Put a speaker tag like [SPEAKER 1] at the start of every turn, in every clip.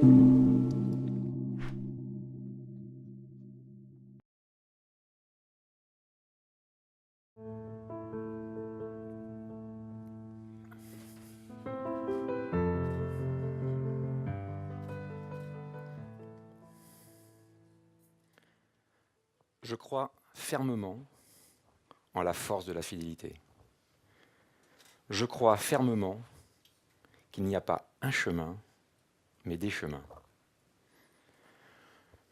[SPEAKER 1] Je crois fermement en la force de la fidélité. Je crois fermement qu'il n'y a pas un chemin, mais des chemins.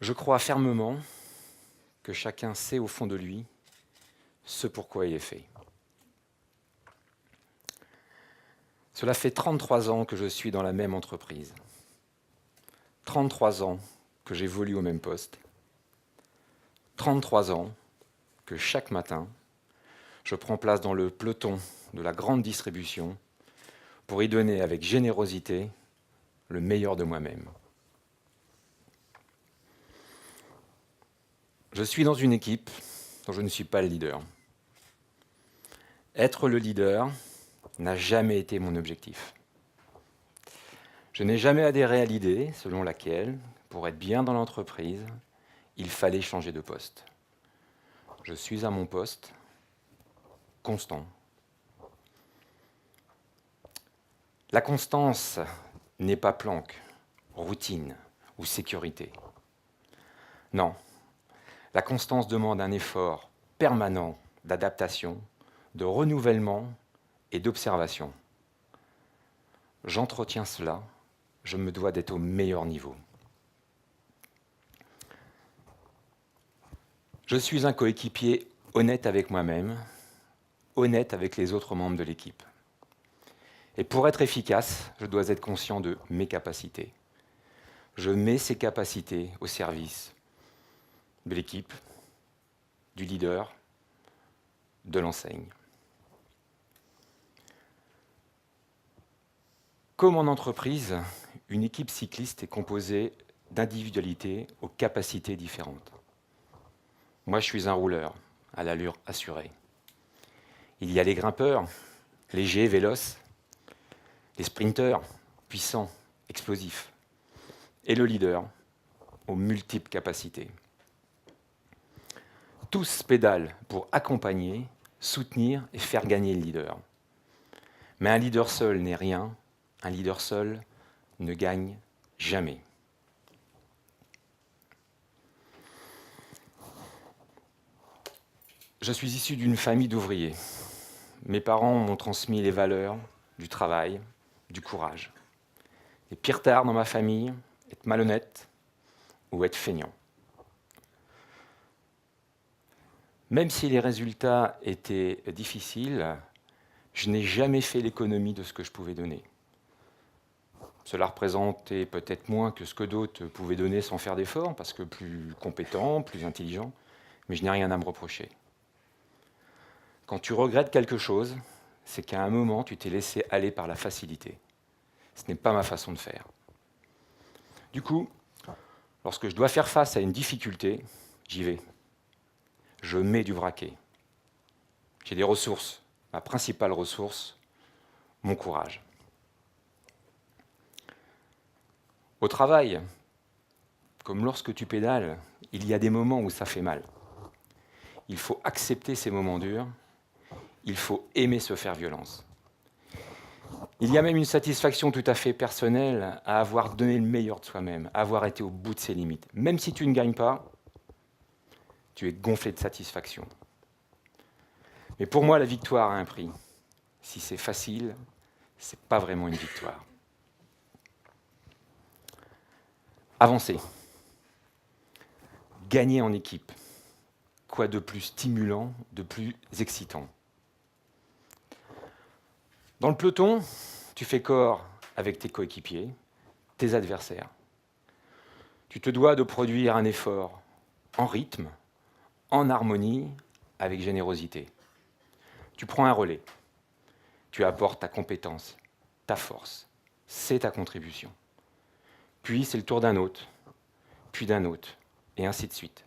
[SPEAKER 1] Je crois fermement que chacun sait au fond de lui ce pourquoi il est fait. Cela fait 33 ans que je suis dans la même entreprise. 33 ans que j'évolue au même poste. 33 ans que chaque matin, je prends place dans le peloton de la grande distribution pour y donner avec générosité le meilleur de moi-même. Je suis dans une équipe dont je ne suis pas le leader. Être le leader n'a jamais été mon objectif. Je n'ai jamais adhéré à l'idée selon laquelle, pour être bien dans l'entreprise, il fallait changer de poste. Je suis à mon poste, constant. La constance n'est pas planque, routine ou sécurité. Non, la constance demande un effort permanent d'adaptation, de renouvellement et d'observation. J'entretiens cela, je me dois d'être au meilleur niveau. Je suis un coéquipier honnête avec moi-même, honnête avec les autres membres de l'équipe. Et pour être efficace, je dois être conscient de mes capacités. Je mets ces capacités au service de l'équipe, du leader, de l'enseigne. Comme en entreprise, une équipe cycliste est composée d'individualités aux capacités différentes. Moi, je suis un rouleur, à l'allure assurée. Il y a les grimpeurs, légers, véloces, les sprinteurs, puissants, explosifs, et le leader, aux multiples capacités. Tous pédalent pour accompagner, soutenir et faire gagner le leader. Mais un leader seul n'est rien, un leader seul ne gagne jamais. Je suis issu d'une famille d'ouvriers. Mes parents m'ont transmis les valeurs du travail, du courage. Les pires tares dans ma famille, être malhonnête ou être feignant. Même si les résultats étaient difficiles, je n'ai jamais fait l'économie de ce que je pouvais donner. Cela représentait peut-être moins que ce que d'autres pouvaient donner sans faire d'efforts, parce que plus compétent, plus intelligent, mais je n'ai rien à me reprocher. Quand tu regrettes quelque chose, c'est qu'à un moment, tu t'es laissé aller par la facilité. Ce n'est pas ma façon de faire. Du coup, lorsque je dois faire face à une difficulté, j'y vais. Je mets du vraquet. J'ai des ressources. Ma principale ressource, mon courage. Au travail, comme lorsque tu pédales, il y a des moments où ça fait mal. Il faut accepter ces moments durs. Il faut aimer se faire violence. Il y a même une satisfaction tout à fait personnelle à avoir donné le meilleur de soi-même, à avoir été au bout de ses limites. Même si tu ne gagnes pas, tu es gonflé de satisfaction. Mais pour moi, la victoire a un prix. Si c'est facile, ce n'est pas vraiment une victoire. Avancer. Gagner en équipe. Quoi de plus stimulant, de plus excitant? Dans le peloton, tu fais corps avec tes coéquipiers, tes adversaires. Tu te dois de produire un effort en rythme, en harmonie, avec générosité. Tu prends un relais. Tu apportes ta compétence, ta force. C'est ta contribution. Puis c'est le tour d'un autre, puis d'un autre, et ainsi de suite.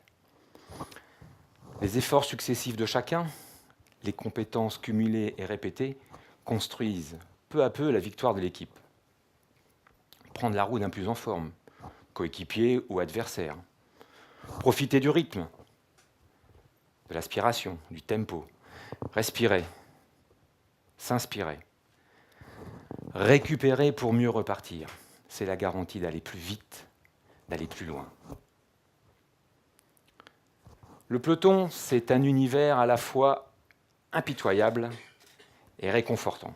[SPEAKER 1] Les efforts successifs de chacun, les compétences cumulées et répétées, construisent peu à peu la victoire de l'équipe. Prendre la roue d'un plus en forme, coéquipier ou adversaire. Profiter du rythme, de l'aspiration, du tempo. Respirer, s'inspirer. Récupérer pour mieux repartir. C'est la garantie d'aller plus vite, d'aller plus loin. Le peloton, c'est un univers à la fois impitoyable et réconfortant.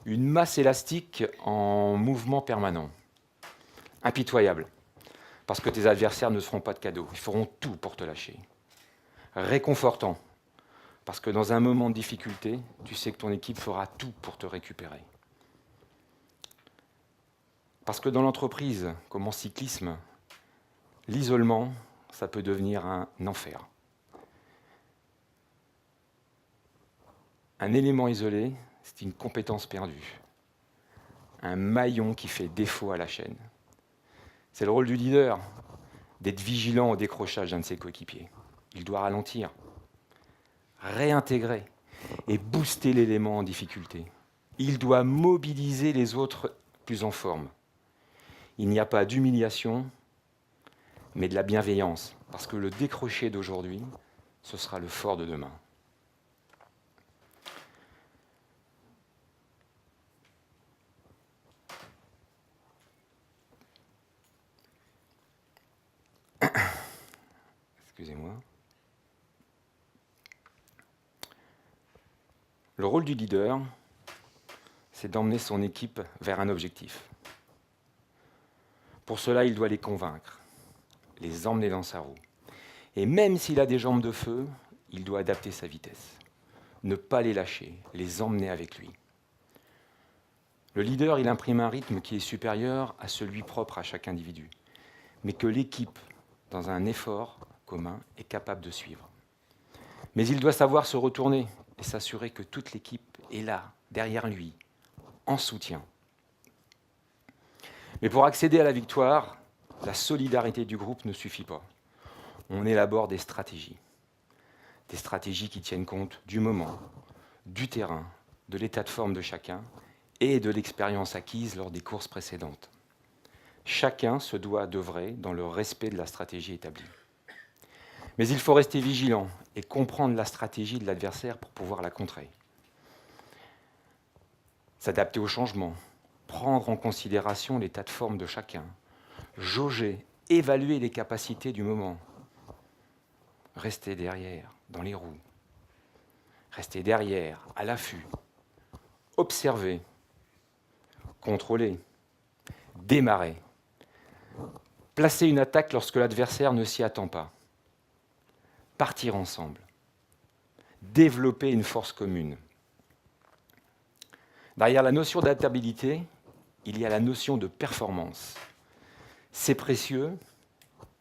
[SPEAKER 1] Une masse élastique en mouvement permanent. Impitoyable, parce que tes adversaires ne se feront pas de cadeaux, ils feront tout pour te lâcher. Réconfortant, parce que dans un moment de difficulté, tu sais que ton équipe fera tout pour te récupérer. Parce que dans l'entreprise, comme en cyclisme, l'isolement, ça peut devenir un enfer. Un élément isolé, c'est une compétence perdue. Un maillon qui fait défaut à la chaîne. C'est le rôle du leader, d'être vigilant au décrochage d'un de ses coéquipiers. Il doit ralentir, réintégrer et booster l'élément en difficulté. Il doit mobiliser les autres plus en forme. Il n'y a pas d'humiliation, mais de la bienveillance, parce que le décroché d'aujourd'hui, ce sera le fort de demain. Excusez-moi. Le rôle du leader, c'est d'emmener son équipe vers un objectif. Pour cela, il doit les convaincre, les emmener dans sa roue. Et même s'il a des jambes de feu, il doit adapter sa vitesse. Ne pas les lâcher, les emmener avec lui. Le leader, il imprime un rythme qui est supérieur à celui propre à chaque individu, mais que l'équipe, dans un effort commun, est capable de suivre. Mais il doit savoir se retourner et s'assurer que toute l'équipe est là, derrière lui, en soutien. Mais pour accéder à la victoire, la solidarité du groupe ne suffit pas. On élabore des stratégies qui tiennent compte du moment, du terrain, de l'état de forme de chacun et de l'expérience acquise lors des courses précédentes. Chacun se doit d'œuvrer dans le respect de la stratégie établie. Mais il faut rester vigilant et comprendre la stratégie de l'adversaire pour pouvoir la contrer. S'adapter au changement, prendre en considération l'état de forme de chacun, jauger, évaluer les capacités du moment, rester derrière, dans les roues, rester derrière, à l'affût, observer, contrôler, démarrer, placer une attaque lorsque l'adversaire ne s'y attend pas, partir ensemble, développer une force commune. Derrière la notion d'adaptabilité, il y a la notion de performance. C'est précieux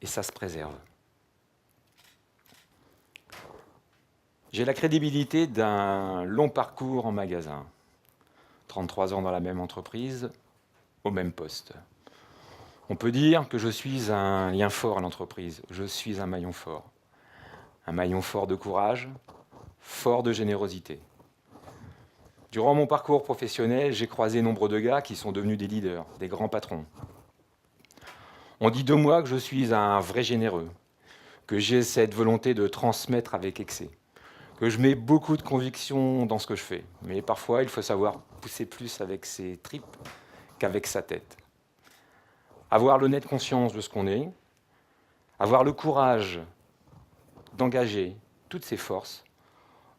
[SPEAKER 1] et ça se préserve. J'ai la crédibilité d'un long parcours en magasin, 33 ans dans la même entreprise, au même poste. On peut dire que je suis un lien fort à l'entreprise, je suis un maillon fort. Un maillon fort de courage, fort de générosité. Durant mon parcours professionnel, j'ai croisé nombre de gars qui sont devenus des leaders, des grands patrons. On dit de moi que je suis un vrai généreux, que j'ai cette volonté de transmettre avec excès, que je mets beaucoup de conviction dans ce que je fais. Mais parfois, il faut savoir pousser plus avec ses tripes qu'avec sa tête. Avoir l'honnête conscience de ce qu'on est, avoir le courage d'engager toutes ses forces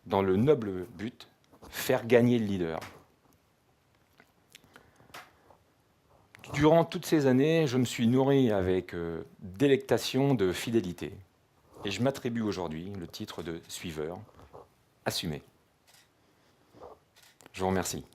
[SPEAKER 1] dans le noble but, faire gagner le leader. Durant toutes ces années, je me suis nourri avec délectation de fidélité. Et je m'attribue aujourd'hui le titre de suiveur assumé. Je vous remercie.